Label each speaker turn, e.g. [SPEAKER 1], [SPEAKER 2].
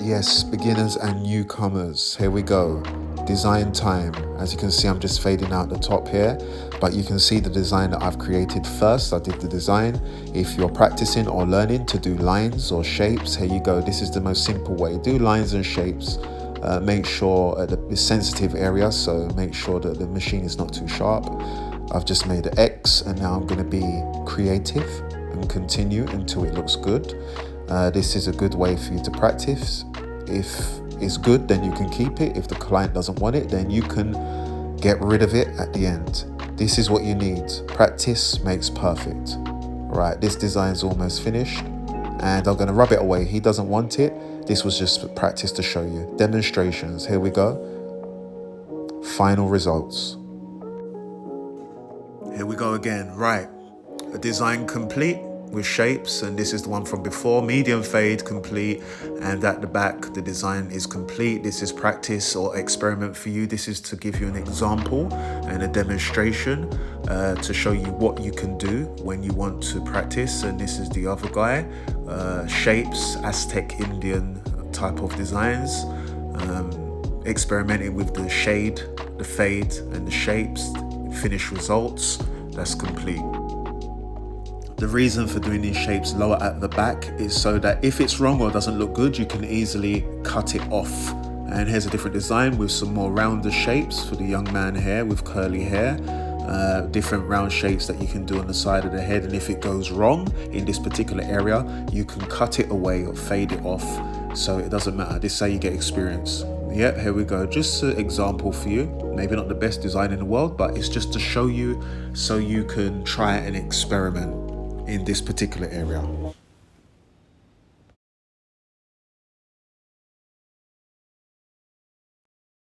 [SPEAKER 1] Yes, beginners and newcomers, here we go. Design time. As you can see, I'm just fading out the top here, but you can see the design that I've created first. I did the design. If you're practicing or learning to do lines or shapes, here you go. This is the most simple way. Do lines and shapes. Make sure the sensitive area, so make sure that the machine is not too sharp. I've just made an X, and now I'm going to be creative and continue until it looks good. This is a good way for you to practice. If it's good, then you can keep it. If the client doesn't want it, then you can get rid of it at the end. This is what you need. Practice makes perfect. Right, this design's almost finished, and I'm going to rub it away. He doesn't want it. This was just practice to show you. Demonstrations, here we go. Final results. Here we go again. Right, a design complete with shapes, and this is the one from before. Medium fade complete, and at the back the design is complete. This is practice or experiment for you. This is to give you an example and a demonstration to show you what you can do when you want to practice. And this is the other guy, shapes, Aztec Indian type of designs, experimenting with the shade, the fade and the shapes. Finished results, that's complete. The reason for doing these shapes lower at the back is so that if it's wrong or doesn't look good, you can easily cut it off. And here's a different design with some more rounder shapes for the young man here with curly hair. Different round shapes that you can do on the side of the head, and if it goes wrong in this particular area, you can cut it away or fade it off, so it doesn't matter. This is how you get experience. Yeah, here we go. Just an example for you. Maybe not the best design in the world, but it's just to show you so you can try and experiment in this particular area.